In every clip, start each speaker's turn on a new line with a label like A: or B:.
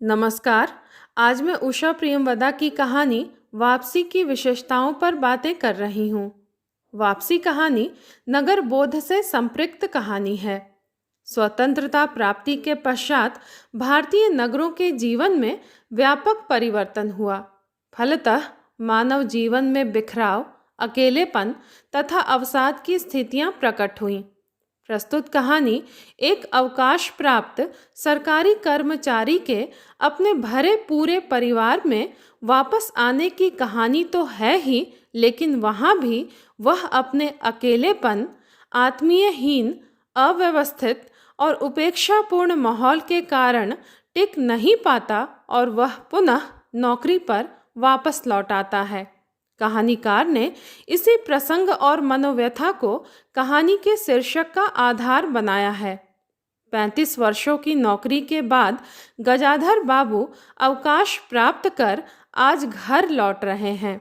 A: नमस्कार। आज मैं उषा प्रियमवदा की कहानी वापसी की विशेषताओं पर बातें कर रही हूँ। वापसी कहानी नगर बोध से संपृक्त कहानी है। स्वतंत्रता प्राप्ति के पश्चात भारतीय नगरों के जीवन में व्यापक परिवर्तन हुआ। फलतः मानव जीवन में बिखराव, अकेलेपन तथा अवसाद की स्थितियां प्रकट हुईं। प्रस्तुत कहानी एक अवकाश प्राप्त सरकारी कर्मचारी के अपने भरे पूरे परिवार में वापस आने की कहानी तो है ही, लेकिन वहाँ भी वह अपने अकेलेपन, आत्मीयहीन, अव्यवस्थित और उपेक्षापूर्ण माहौल के कारण टिक नहीं पाता और वह पुनः नौकरी पर वापस लौट आता है। कहानीकार ने इसी प्रसंग और मनोव्यथा को कहानी के शीर्षक का आधार बनाया है। 35 वर्षों की नौकरी के बाद गजाधर बाबू अवकाश प्राप्त कर आज घर लौट रहे हैं।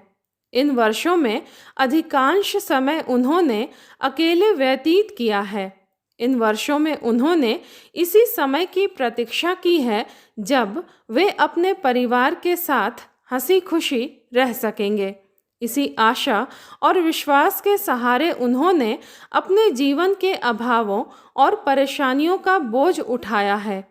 A: इन वर्षों में अधिकांश समय उन्होंने अकेले व्यतीत किया है। इन वर्षों में उन्होंने इसी समय की प्रतीक्षा की है जब वे अपने परिवार के साथ हंसी खुशी रह सकेंगे। इसी आशा और विश्वास के सहारे उन्होंने अपने जीवन के अभावों और परेशानियों का बोझ उठाया है।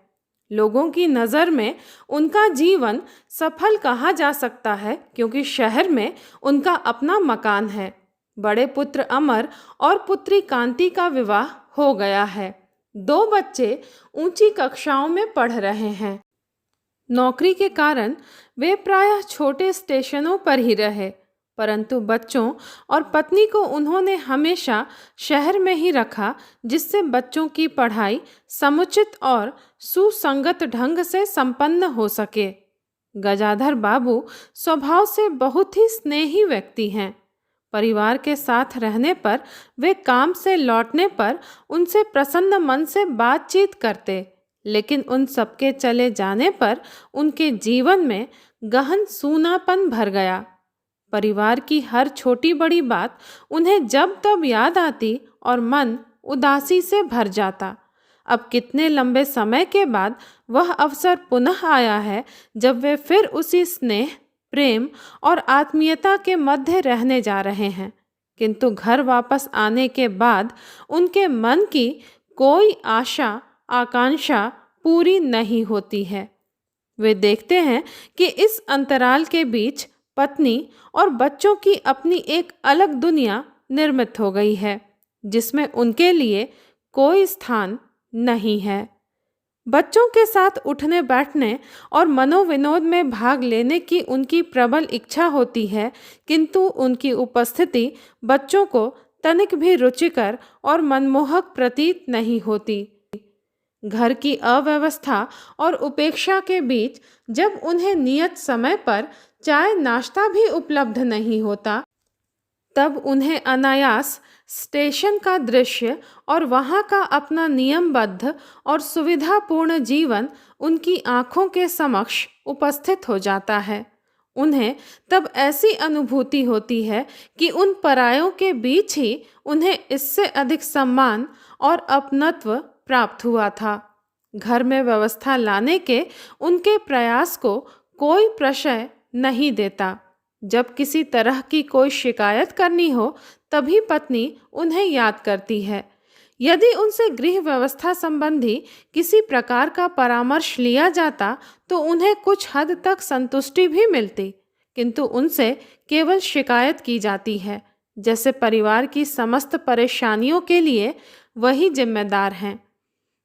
A: लोगों की नज़र में उनका जीवन सफल कहा जा सकता है क्योंकि शहर में उनका अपना मकान है। बड़े पुत्र अमर और पुत्री कांति का विवाह हो गया है। 2 बच्चे ऊंची कक्षाओं में पढ़ रहे हैं। नौकरी के कारण वे प्रायः छोटे स्टेशनों पर ही रहे, परंतु बच्चों और पत्नी को उन्होंने हमेशा शहर में ही रखा, जिससे बच्चों की पढ़ाई समुचित और सुसंगत ढंग से संपन्न हो सके। गजाधर बाबू स्वभाव से बहुत ही स्नेही व्यक्ति हैं। परिवार के साथ रहने पर वे काम से लौटने पर उनसे प्रसन्न मन से बातचीत करते, लेकिन उन सबके चले जाने पर उनके जीवन में गहन सूनापन भर गया। परिवार की हर छोटी बड़ी बात उन्हें जब तब याद आती और मन उदासी से भर जाता। अब कितने लंबे समय के बाद वह अवसर पुनः आया है जब वे फिर उसी स्नेह, प्रेम और आत्मीयता के मध्य रहने जा रहे हैं। किंतु घर वापस आने के बाद उनके मन की कोई आशा आकांक्षा पूरी नहीं होती है। वे देखते हैं कि इस अंतराल के बीच पत्नी और बच्चों की अपनी एक अलग दुनिया निर्मित हो गई है, जिसमें उनके लिए कोई स्थान नहीं है। बच्चों के साथ उठने बैठने और मनोविनोद में भाग लेने की उनकी प्रबल इच्छा होती है, किंतु उनकी उपस्थिति बच्चों को तनिक भी रुचिकर और मनमोहक प्रतीत नहीं होती। घर की अव्यवस्था और उपेक्षा के बीच जब उन्हें नियत समय पर चाय नाश्ता भी उपलब्ध नहीं होता, तब उन्हें अनायास स्टेशन का दृश्य और वहाँ का अपना नियमबद्ध और सुविधापूर्ण जीवन उनकी आंखों के समक्ष उपस्थित हो जाता है। उन्हें तब ऐसी अनुभूति होती है कि उन परायों के बीच ही उन्हें इससे अधिक सम्मान और अपनत्व प्राप्त हुआ था। घर में व्यवस्था लाने के उनके प्रयास को कोई प्रशय नहीं देता। जब किसी तरह की कोई शिकायत करनी हो तभी पत्नी उन्हें याद करती है। यदि उनसे गृह व्यवस्था संबंधी किसी प्रकार का परामर्श लिया जाता तो उन्हें कुछ हद तक संतुष्टि भी मिलती, किंतु उनसे केवल शिकायत की जाती है, जैसे परिवार की समस्त परेशानियों के लिए वही जिम्मेदार हैं।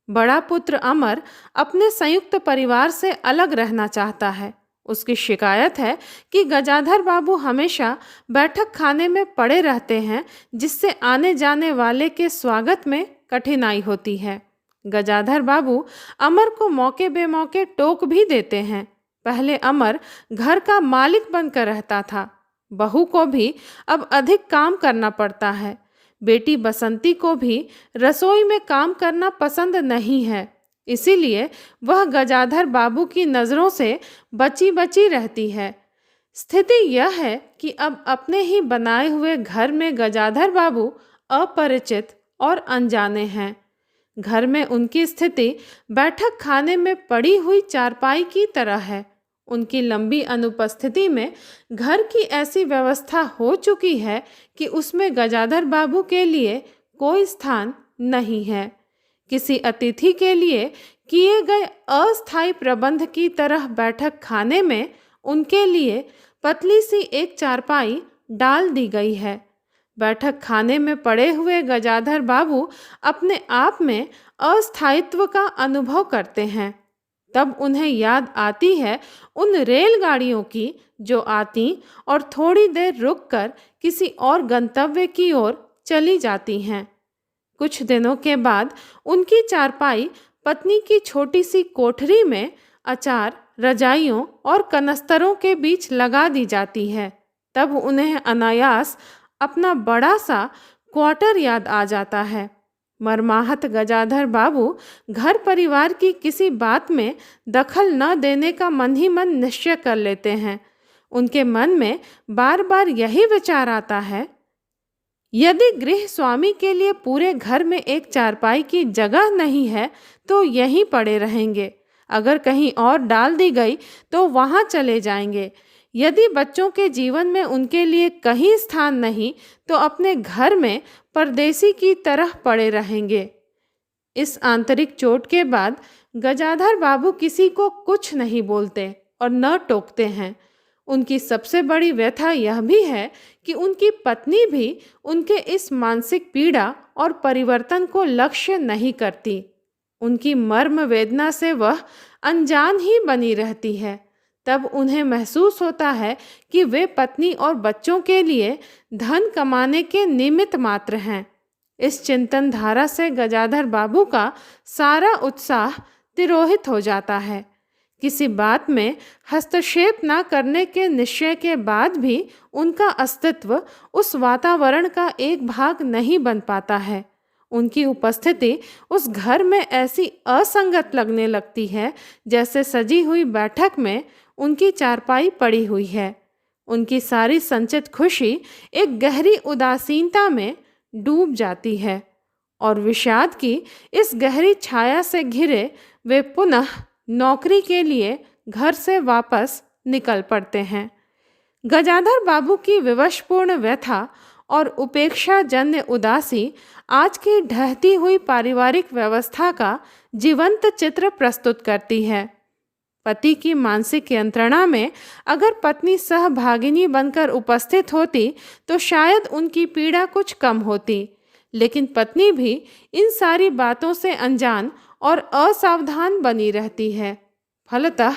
A: बड़ा पुत्र अमर अपने संयुक्त परिवार से अलग रहना चाहता है। उसकी शिकायत है कि गजाधर बाबू हमेशा बैठक खाने में पड़े रहते हैं, जिससे आने जाने वाले के स्वागत में कठिनाई होती है। गजाधर बाबू अमर को मौके बेमौके टोक भी देते हैं। पहले अमर घर का मालिक बनकर रहता था, बहू को भी अब अधिक काम करना पड़ता है। बेटी बसंती को भी रसोई में काम करना पसंद नहीं है, इसीलिए वह गजाधर बाबू की नज़रों से बची बची रहती है। स्थिति यह है कि अब अपने ही बनाए हुए घर में गजाधर बाबू अपरिचित और अनजाने हैं। घर में उनकी स्थिति बैठक खाने में पड़ी हुई चारपाई की तरह है। उनकी लंबी अनुपस्थिति में घर की ऐसी व्यवस्था हो चुकी है कि उसमें गजाधर बाबू के लिए कोई स्थान नहीं है। किसी अतिथि के लिए किए गए अस्थायी प्रबंध की तरह बैठक खाने में उनके लिए पतली सी एक चारपाई डाल दी गई है। बैठक खाने में पड़े हुए गजाधर बाबू अपने आप में अस्थायित्व का अनुभव करते हैं। तब उन्हें याद आती है उन रेलगाड़ियों की जो आती और थोड़ी देर रुककर किसी और गंतव्य की ओर चली जाती हैं। कुछ दिनों के बाद उनकी चारपाई पत्नी की छोटी सी कोठरी में अचार, रजाइयों और कनस्तरों के बीच लगा दी जाती है। तब उन्हें अनायास अपना बड़ा सा क्वार्टर याद आ जाता है। मरमाहत गजाधर बाबू घर परिवार की किसी बात में दखल न देने का मन ही मन निश्चय कर लेते हैं। उनके मन में बार बार यही विचार आता है, यदि गृह स्वामी के लिए पूरे घर में एक चारपाई की जगह नहीं है तो यहीं पड़े रहेंगे। अगर कहीं और डाल दी गई तो वहां चले जाएंगे। यदि बच्चों के जीवन में उनके लिए कहीं स्थान नहीं तो अपने घर में परदेसी की तरह पड़े रहेंगे। इस आंतरिक चोट के बाद गजाधर बाबू किसी को कुछ नहीं बोलते और न टोकते हैं। उनकी सबसे बड़ी व्यथा यह भी है कि उनकी पत्नी भी उनके इस मानसिक पीड़ा और परिवर्तन को लक्ष्य नहीं करती। उनकी मर्म वेदना से वह अनजान ही बनी रहती है। तब उन्हें महसूस होता है कि वे पत्नी और बच्चों के लिए धन कमाने के निमित्त मात्र हैं। इस चिंतन धारा से गजाधर बाबू का सारा उत्साह तिरोहित हो जाता है। किसी बात में हस्तक्षेप न करने के निश्चय के बाद भी उनका अस्तित्व उस वातावरण का एक भाग नहीं बन पाता है। उनकी उपस्थिति उस घर में ऐसी असंगत लगने लगती है जैसे सजी हुई बैठक में उनकी चारपाई पड़ी हुई है। उनकी सारी संचित खुशी एक गहरी उदासीनता में डूब जाती है और विषाद की इस गहरी छाया से घिरे वे पुनः नौकरी के लिए घर से वापस निकल पड़ते हैं। गजाधर बाबू की विवशपूर्ण व्यथा और उपेक्षाजन्य उदासी आज की ढहती हुई पारिवारिक व्यवस्था का जीवंत चित्र प्रस्तुत करती है। पति की मानसिक यंत्रणा में अगर पत्नी सहभागिनी बनकर उपस्थित होती तो शायद उनकी पीड़ा कुछ कम होती, लेकिन पत्नी भी इन सारी बातों से अनजान और असावधान बनी रहती है। फलतः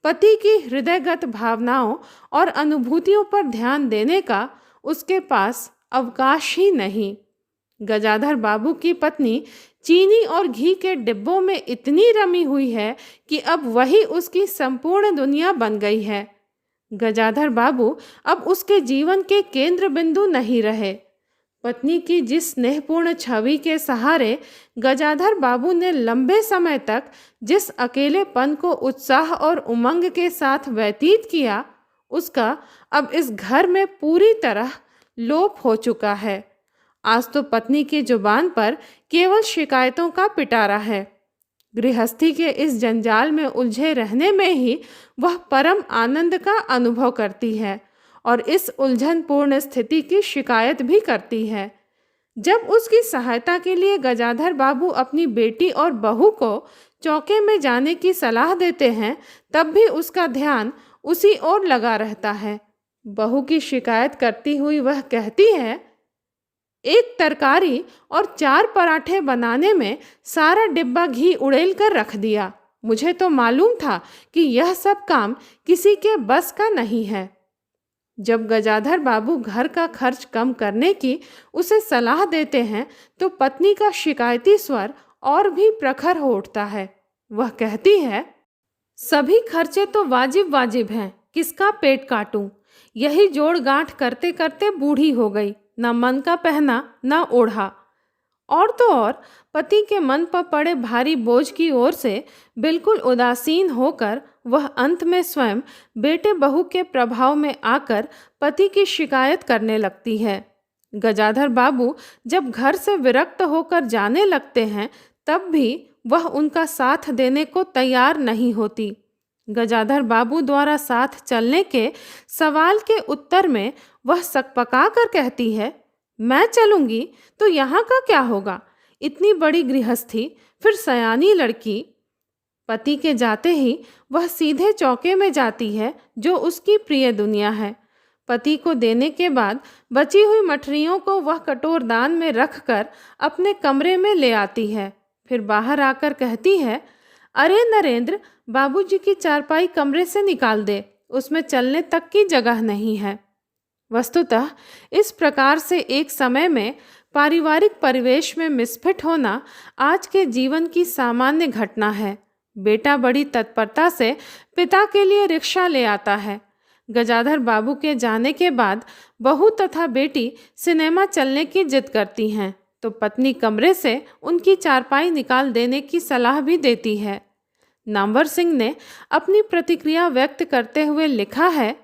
A: पति की हृदयगत भावनाओं और अनुभूतियों पर ध्यान देने का उसके पास अवकाश ही नहीं। गजाधर बाबू की पत्नी चीनी और घी के डिब्बों में इतनी रमी हुई है कि अब वही उसकी संपूर्ण दुनिया बन गई है। गजाधर बाबू अब उसके जीवन के केंद्र बिंदु नहीं रहे। पत्नी की जिस स्नेहपूर्ण छवि के सहारे गजाधर बाबू ने लंबे समय तक जिस अकेलेपन को उत्साह और उमंग के साथ व्यतीत किया, उसका अब इस घर में पूरी तरह लोप हो चुका है। आज तो पत्नी की जुबान पर केवल शिकायतों का पिटारा है। गृहस्थी के इस जंजाल में उलझे रहने में ही वह परम आनंद का अनुभव करती है और इस उलझनपूर्ण स्थिति की शिकायत भी करती है। जब उसकी सहायता के लिए गजाधर बाबू अपनी बेटी और बहू को चौके में जाने की सलाह देते हैं, तब भी उसका ध्यान उसी ओर लगा रहता है। बहू की शिकायत करती हुई वह कहती है, एक तरकारी और 4 पराठे बनाने में सारा डिब्बा घी उड़ेल कर रख दिया। मुझे तो मालूम था कि यह सब काम किसी के बस का नहीं है। जब गजाधर बाबू घर का खर्च कम करने की उसे सलाह देते हैं तो पत्नी का शिकायती स्वर और भी प्रखर हो उठता है। वह कहती है, सभी खर्चे तो वाजिब वाजिब हैं, किसका पेट काटूं? यही जोड़ गांठ करते करते बूढ़ी हो गई, न मन का पहना न ओढ़ा। और तो और पति के मन पर पड़े भारी बोझ की ओर से बिल्कुल उदासीन होकर वह अंत में स्वयं बेटे बहू के प्रभाव में आकर पति की शिकायत करने लगती है। गजाधर बाबू जब घर से विरक्त होकर जाने लगते हैं तब भी वह उनका साथ देने को तैयार नहीं होती। गजाधर बाबू द्वारा साथ चलने के सवाल के उत्तर में वह सकपका कर कहती है, मैं चलूंगी तो यहाँ का क्या होगा? इतनी बड़ी गृहस्थी, फिर सयानी लड़की। पति के जाते ही वह सीधे चौके में जाती है जो उसकी प्रिय दुनिया है। पति को देने के बाद बची हुई मठरियों को वह कटोरदान में रखकर अपने कमरे में ले आती है। फिर बाहर आकर कहती है, अरे नरेंद्र, बाबूजी की चारपाई कमरे से निकाल दे, उसमें चलने तक की जगह नहीं है। वस्तुतः इस प्रकार से एक समय में पारिवारिक परिवेश में मिसफिट होना आज के जीवन की सामान्य घटना है। बेटा बड़ी तत्परता से पिता के लिए रिक्शा ले आता है। गजाधर बाबू के जाने के बाद बहू तथा बेटी सिनेमा चलने की जिद करती हैं, तो पत्नी कमरे से उनकी चारपाई निकाल देने की सलाह भी देती है। नामवर सिंह ने अपनी प्रतिक्रिया व्यक्त करते हुए लिखा है,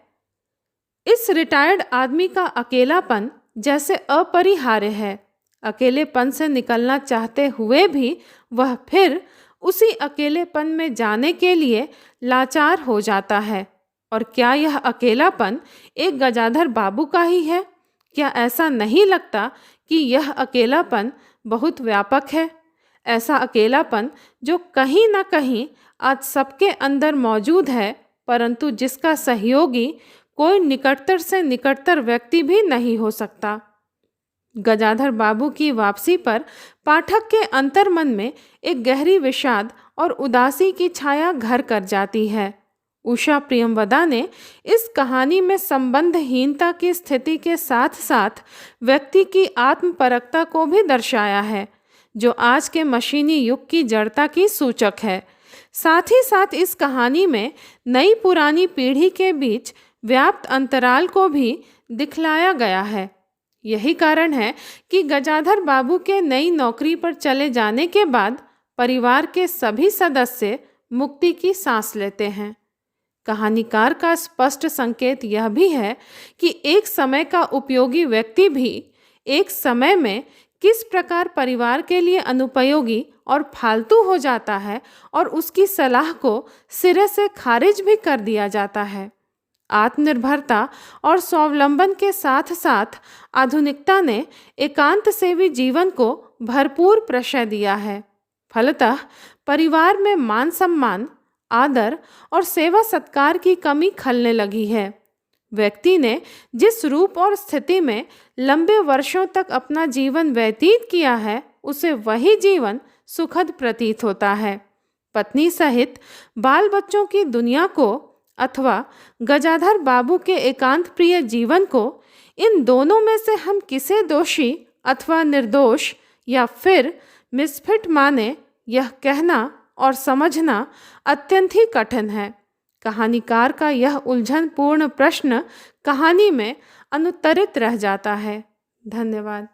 A: इस रिटायर्ड आदमी का अकेलापन जैसे अपरिहार्य है। अकेलेपन से निकलना चाहते हुए भी वह फिर उसी अकेलेपन में जाने के लिए लाचार हो जाता है। और क्या यह अकेलापन एक गजाधर बाबू का ही है? क्या ऐसा नहीं लगता कि यह अकेलापन बहुत व्यापक है? ऐसा अकेलापन जो कहीं ना कहीं आज सबके अंदर मौजूद है, परंतु जिसका सहयोगी कोई निकटतर से निकटतर व्यक्ति भी नहीं हो सकता। गजाधर बाबू की वापसी पर पाठक के अंतर्मन में एक गहरी विषाद और उदासी की छाया घर कर जाती है। उषा प्रियमवदा ने इस कहानी में संबंधहीनता की स्थिति के साथ साथ व्यक्ति की आत्मपरकता को भी दर्शाया है, जो आज के मशीनी युग की जड़ता की सूचक है। साथ ही साथ इस कहानी में नई पुरानी पीढ़ी के बीच व्याप्त अंतराल को भी दिखलाया गया है। यही कारण है कि गजाधर बाबू के नई नौकरी पर चले जाने के बाद परिवार के सभी सदस्य मुक्ति की सांस लेते हैं। कहानीकार का स्पष्ट संकेत यह भी है कि एक समय का उपयोगी व्यक्ति भी एक समय में किस प्रकार परिवार के लिए अनुपयोगी और फालतू हो जाता है, और उसकी सलाह को सिरे से खारिज भी कर दिया जाता है। आत्मनिर्भरता और स्वावलंबन के साथ साथ आधुनिकता ने एकांत सेवी जीवन को भरपूर प्रशय दिया है। फलतः परिवार में मान सम्मान, आदर और सेवा सत्कार की कमी खलने लगी है। व्यक्ति ने जिस रूप और स्थिति में लंबे वर्षों तक अपना जीवन व्यतीत किया है, उसे वही जीवन सुखद प्रतीत होता है। पत्नी सहित बाल बच्चों की दुनिया को अथवा गजाधर बाबू के एकांत प्रिय जीवन को, इन दोनों में से हम किसे दोषी अथवा निर्दोष या फिर मिसफिट माने, यह कहना और समझना अत्यंत ही कठिन है। कहानीकार का यह उलझनपूर्ण प्रश्न कहानी में अनुत्तरित रह जाता है। धन्यवाद।